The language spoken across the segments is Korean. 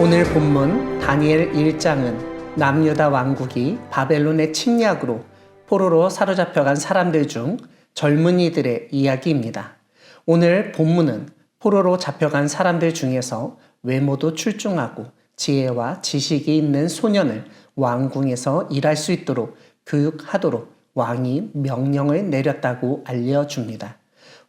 오늘 본문 다니엘 1장은 남유다 왕국이 바벨론의 침략으로 포로로 사로잡혀간 사람들 중 젊은이들의 이야기입니다. 오늘 본문은 포로로 잡혀간 사람들 중에서 외모도 출중하고 지혜와 지식이 있는 소년을 왕궁에서 일할 수 있도록 교육하도록 왕이 명령을 내렸다고 알려줍니다.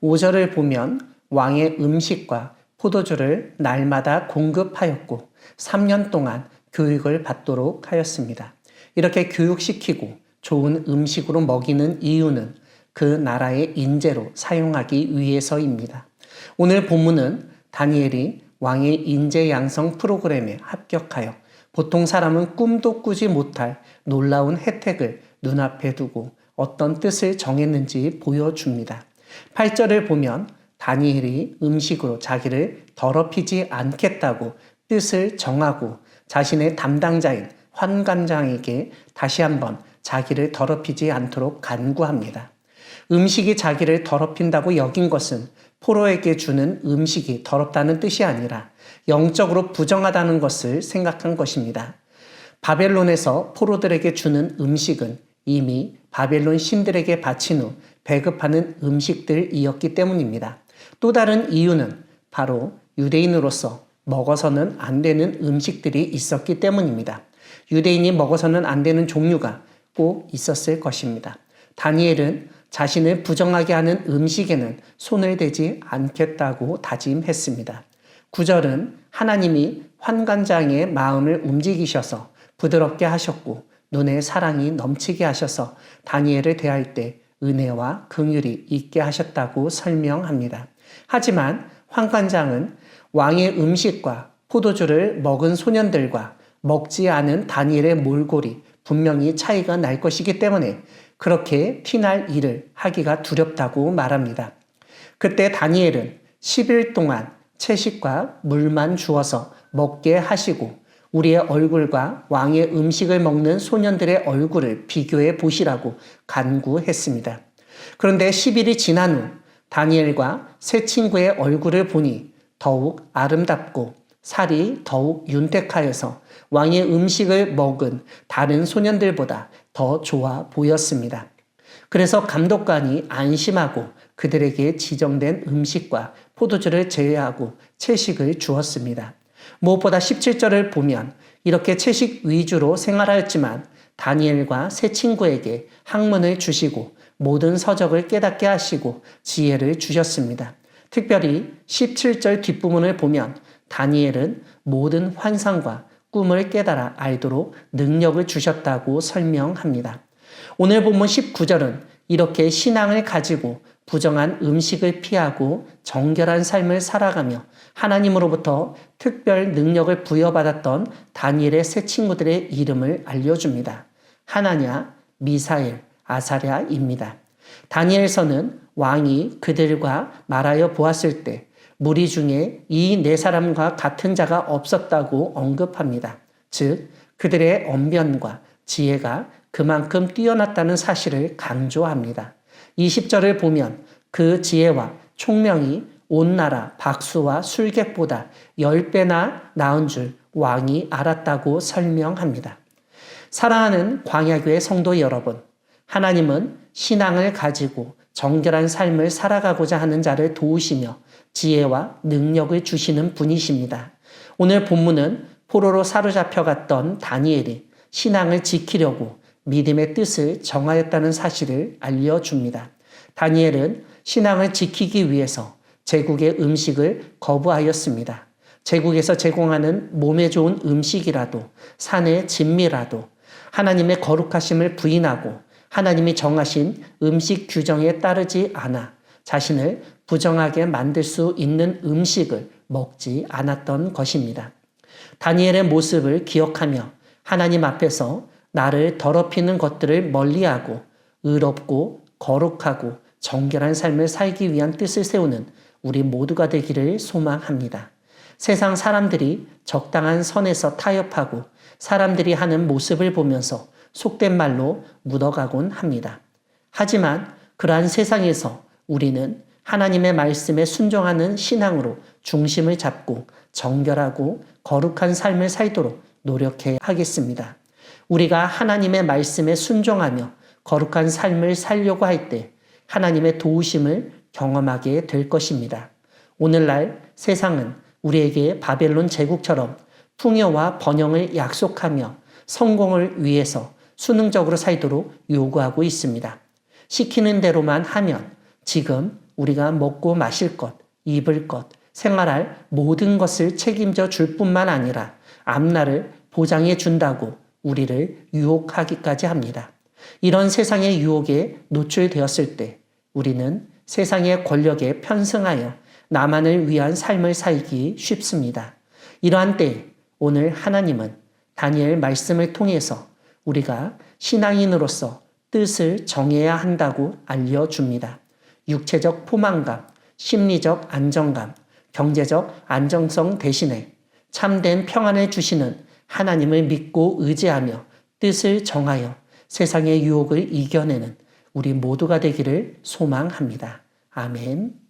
5절을 보면 왕의 음식과 포도주를 날마다 공급하였고 3년 동안 교육을 받도록 하였습니다. 이렇게 교육시키고 좋은 음식으로 먹이는 이유는 그 나라의 인재로 사용하기 위해서입니다. 오늘 본문은 다니엘이 왕의 인재 양성 프로그램에 합격하여 보통 사람은 꿈도 꾸지 못할 놀라운 혜택을 눈앞에 두고 어떤 뜻을 정했는지 보여줍니다. 8절을 보면 다니엘이 음식으로 자기를 더럽히지 않겠다고 뜻을 정하고 자신의 담당자인 환관장에게 다시 한번 자기를 더럽히지 않도록 간구합니다. 음식이 자기를 더럽힌다고 여긴 것은 포로에게 주는 음식이 더럽다는 뜻이 아니라 영적으로 부정하다는 것을 생각한 것입니다. 바벨론에서 포로들에게 주는 음식은 이미 바벨론 신들에게 바친 후 배급하는 음식들이었기 때문입니다. 또 다른 이유는 바로 유대인으로서 먹어서는 안 되는 음식들이 있었기 때문입니다. 유대인이 먹어서는 안 되는 종류가 꼭 있었을 것입니다. 다니엘은 자신을 부정하게 하는 음식에는 손을 대지 않겠다고 다짐했습니다. 9절은 하나님이 환관장의 마음을 움직이셔서 부드럽게 하셨고 눈에 사랑이 넘치게 하셔서 다니엘을 대할 때 은혜와 긍휼이 있게 하셨다고 설명합니다. 하지만 환관장은 왕의 음식과 포도주를 먹은 소년들과 먹지 않은 다니엘의 몰골이 분명히 차이가 날 것이기 때문에 그렇게 티날 일을 하기가 두렵다고 말합니다. 그때 다니엘은 10일 동안 채식과 물만 주어서 먹게 하시고 우리의 얼굴과 왕의 음식을 먹는 소년들의 얼굴을 비교해 보시라고 간구했습니다. 그런데 10일이 지난 후 다니엘과 세 친구의 얼굴을 보니 더욱 아름답고 살이 더욱 윤택하여서 왕의 음식을 먹은 다른 소년들보다 더 좋아 보였습니다. 그래서 감독관이 안심하고 그들에게 지정된 음식과 포도주를 제외하고 채식을 주었습니다. 무엇보다 17절을 보면 이렇게 채식 위주로 생활하였지만 다니엘과 세 친구에게 학문을 주시고 모든 서적을 깨닫게 하시고 지혜를 주셨습니다. 특별히 17절 뒷부분을 보면 다니엘은 모든 환상과 꿈을 깨달아 알도록 능력을 주셨다고 설명합니다. 오늘 본문 19절은 이렇게 신앙을 가지고 부정한 음식을 피하고 정결한 삶을 살아가며 하나님으로부터 특별 능력을 부여받았던 다니엘의 세 친구들의 이름을 알려줍니다. 하나냐, 미사엘, 아사랴입니다. 다니엘서는 왕이 그들과 말하여 보았을 때 무리 중에 이 네 사람과 같은 자가 없었다고 언급합니다. 즉 그들의 언변과 지혜가 그만큼 뛰어났다는 사실을 강조합니다. 20절을 보면 그 지혜와 총명이 온 나라 박수와 술객보다 10배나 나은 줄 왕이 알았다고 설명합니다. 사랑하는 광야교회 성도 여러분, 하나님은 신앙을 가지고 정결한 삶을 살아가고자 하는 자를 도우시며 지혜와 능력을 주시는 분이십니다. 오늘 본문은 포로로 사로잡혀갔던 다니엘이 신앙을 지키려고 믿음의 뜻을 정하였다는 사실을 알려줍니다. 다니엘은 신앙을 지키기 위해서 제국의 음식을 거부하였습니다. 제국에서 제공하는 몸에 좋은 음식이라도 산의 진미라도 하나님의 거룩하심을 부인하고 하나님이 정하신 음식 규정에 따르지 않아 자신을 부정하게 만들 수 있는 음식을 먹지 않았던 것입니다. 다니엘의 모습을 기억하며 하나님 앞에서 나를 더럽히는 것들을 멀리하고 의롭고 거룩하고 정결한 삶을 살기 위한 뜻을 세우는 우리 모두가 되기를 소망합니다. 세상 사람들이 적당한 선에서 타협하고 사람들이 하는 모습을 보면서 속된 말로 묻어가곤 합니다. 하지만 그러한 세상에서 우리는 하나님의 말씀에 순종하는 신앙으로 중심을 잡고 정결하고 거룩한 삶을 살도록 노력해야 하겠습니다. 우리가 하나님의 말씀에 순종하며 거룩한 삶을 살려고 할 때 하나님의 도우심을 경험하게 될 것입니다. 오늘날 세상은 우리에게 바벨론 제국처럼 풍요와 번영을 약속하며 성공을 위해서 수능적으로 살도록 요구하고 있습니다. 시키는 대로만 하면 지금 우리가 먹고 마실 것, 입을 것, 생활할 모든 것을 책임져 줄 뿐만 아니라 앞날을 보장해 준다고 우리를 유혹하기까지 합니다. 이런 세상의 유혹에 노출되었을 때 우리는 세상의 권력에 편승하여 나만을 위한 삶을 살기 쉽습니다. 이러한 때에 오늘 하나님은 다니엘 말씀을 통해서 우리가 신앙인으로서 뜻을 정해야 한다고 알려줍니다. 육체적 포만감, 심리적 안정감, 경제적 안정성 대신에 참된 평안을 주시는 하나님을 믿고 의지하며 뜻을 정하여 세상의 유혹을 이겨내는 우리 모두가 되기를 소망합니다. 아멘.